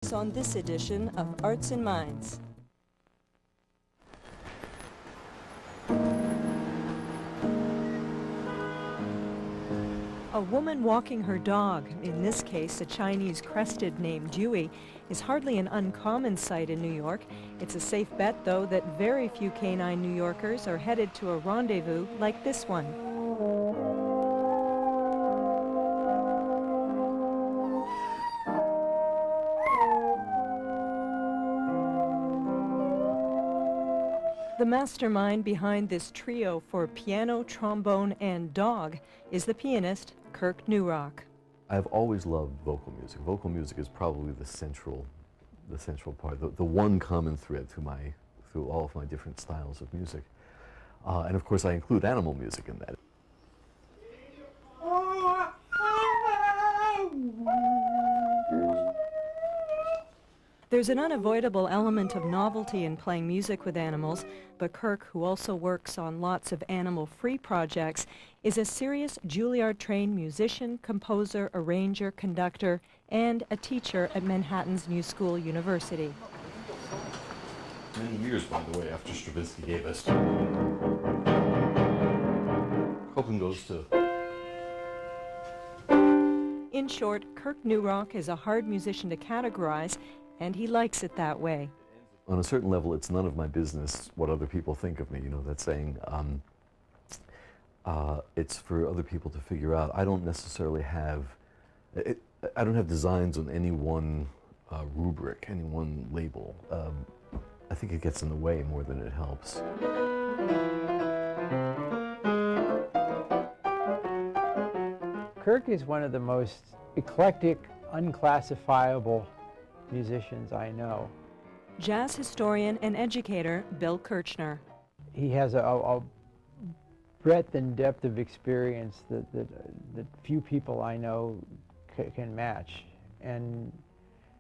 On this edition of Arts and Minds. A woman walking her dog, in this case a Chinese crested named Dewey, is hardly an uncommon sight in New York. It's a safe bet, though, that very few canine New Yorkers are headed to a rendezvous like this one. The mastermind behind this trio for piano, trombone, and dog is the pianist KIRK NUROCK. I've always loved vocal music. Vocal music is probably the central part, the one common thread through all of my different styles of music. And of course I include animal music in that. There's an unavoidable element of novelty in playing music with animals, but KIRK, who also works on lots of animal-free projects, is a serious Juilliard-trained musician, composer, arranger, conductor, and a teacher at Manhattan's New School University. Many years, by the way, after Stravinsky gave us. Copeland goes to. In short, KIRK NUROCK is a hard musician to categorize, and he likes it that way. On a certain level, it's none of my business what other people think of me. You know, that saying, it's for other people to figure out. I don't necessarily have, I don't have designs on any one rubric, any one label. I think it gets in the way more than it helps. KIRK is one of the most eclectic, unclassifiable musicians I know. Jazz historian and educator Bill Kirchner. He has a breadth and depth of experience that few people I know can match. And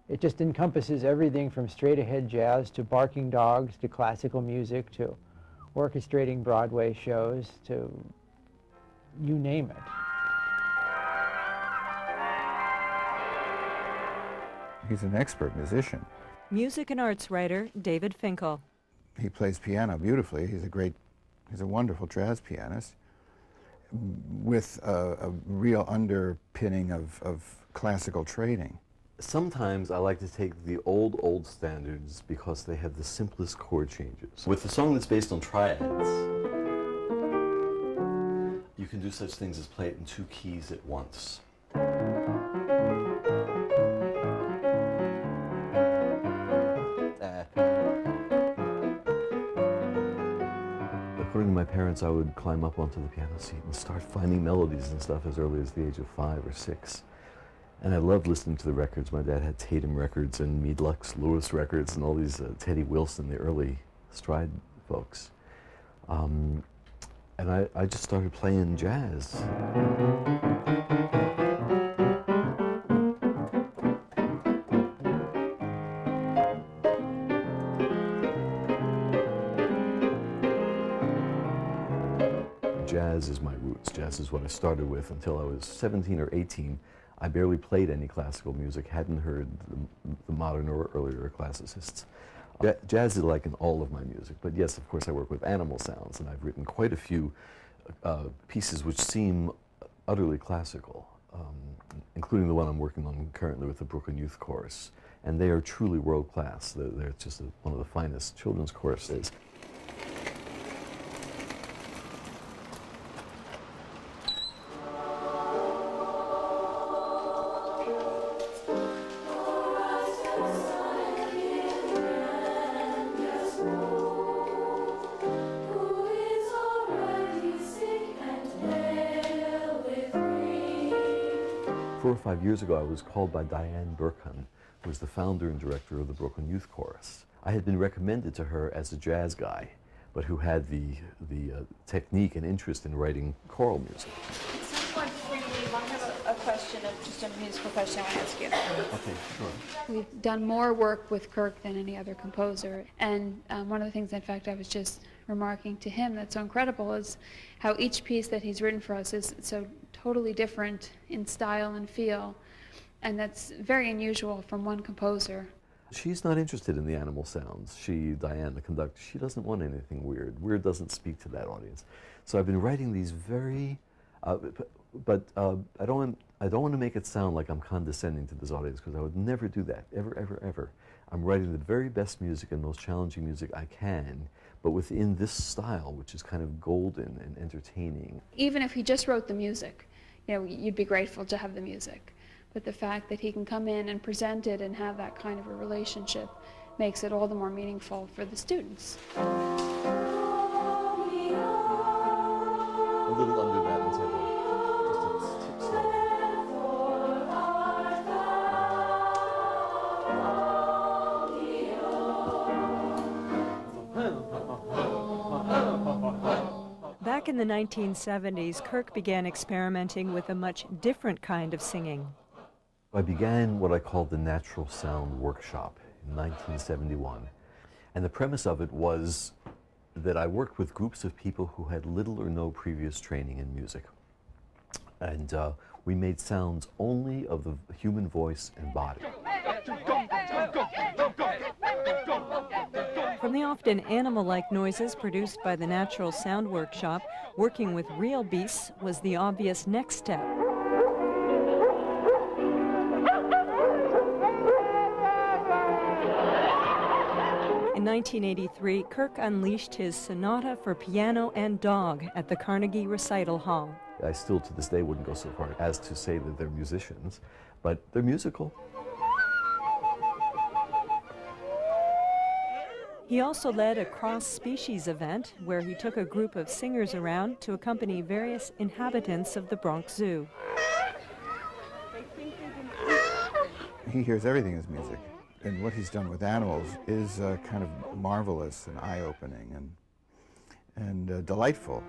it just encompasses everything from straight-ahead jazz to barking dogs to classical music to orchestrating Broadway shows to you name it. He's an expert musician. Music and arts writer David FINKLE. He plays piano beautifully. He's a wonderful jazz pianist with a real underpinning of classical training. Sometimes I like to take the old standards because they have the simplest chord changes. With a song that's based on triads, you can do such things as play it in two keys at once. According to my parents, I would climb up onto the piano seat and start finding melodies and stuff as early as the age of 5 or 6. And I loved listening to the records. My dad had Tatum records and Meade Lux Lewis records and all these Teddy Wilson, the early stride folks. And I just started playing jazz. Jazz is my roots. Jazz is what I started with until I was 17 or 18. I barely played any classical music, hadn't heard the modern or earlier classicists. Jazz is like in all of my music, but yes, of course I work with animal sounds, and I've written quite a few pieces which seem utterly classical, including the one I'm working on currently with the Brooklyn Youth Chorus. And they are truly world-class. They're just one of the finest children's choruses. Four or 5 years ago, I was called by DIANNE BERKUN, who was the founder and director of the Brooklyn Youth Chorus. I had been recommended to her as a jazz guy, but who had the technique and interest in writing choral music. At some point before you leave, I have a question, just a musical question I want to ask you. Okay, sure. We've done more work with KIRK than any other composer, and one of the things, in fact, I was just remarking to him that's so incredible is how each piece that he's written for us is so totally different in style and feel. And that's very unusual from one composer. She's not interested in the animal sounds. Dianne, the conductor, she doesn't want anything weird. Weird doesn't speak to that audience. So I've been writing these very, I don't want to make it sound like I'm condescending to this audience, because I would never do that, ever, ever, ever. I'm writing the very best music and most challenging music I can, but within this style, which is kind of golden and entertaining. Even if he just wrote the music, you know, you'd be grateful to have the music. But the fact that he can come in and present it and have that kind of a relationship makes it all the more meaningful for the students. A little under that and tempo, just a tick slower. Back in the 1970s, Kirk began experimenting with a much different kind of singing. I began what I called the Natural Sound Workshop in 1971. And the premise of it was that I worked with groups of people who had little or no previous training in music. And we made sounds only of the human voice and body. From the often animal-like noises produced by the Natural Sound Workshop, working with real beasts was the obvious next step. In 1983, Kirk unleashed his sonata for piano and dog at the Carnegie Recital Hall. I still, to this day, wouldn't go so far as to say that they're musicians, but they're musical. He also led a cross-species event where he took a group of singers around to accompany various inhabitants of the Bronx Zoo. He hears everything as music. And what he's done with animals is kind of marvelous and eye-opening and delightful.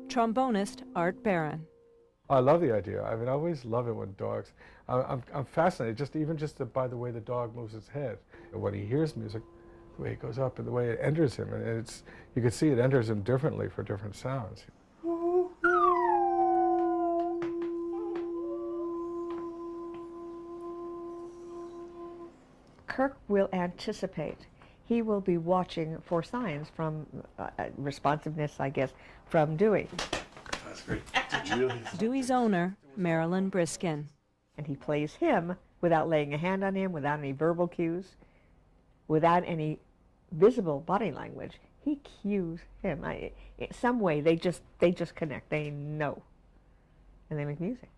Trombonist Art Barron. I love the idea. I mean, I always love it when dogs, I'm fascinated, even just by the way the dog moves its head. When he hears music, the way it goes up and the way it enters him, and you can see it enters him differently for different sounds. Kirk will anticipate. He will be watching for signs from responsiveness, I guess, from Dewey. That's great. Dewey's owner, MARILYN BRISKIN. And he plays him without laying a hand on him, without any verbal cues, without any visible body language. He cues him. In some way, they just connect. They know, and they make music.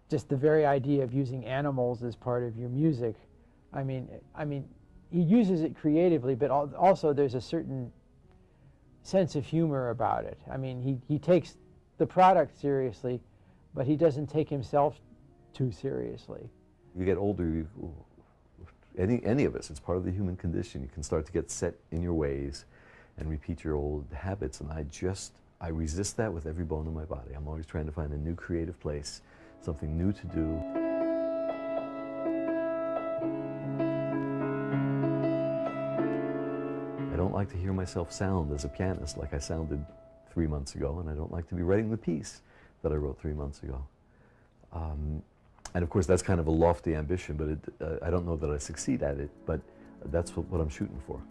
Just the very idea of using animals as part of your music. I mean, he uses it creatively, but also there's a certain sense of humor about it. I mean, he takes the product seriously, but he doesn't take himself too seriously. You get older, any of us, it's part of the human condition. You can start to get set in your ways and repeat your old habits, and I resist that with every bone in my body. I'm always trying to find a new creative place, something new to do. I don't like to hear myself sound as a pianist like I sounded 3 months ago, and I don't like to be writing the piece that I wrote 3 months ago. And of course, that's kind of a lofty ambition, but I don't know that I succeed at it, but that's what I'm shooting for.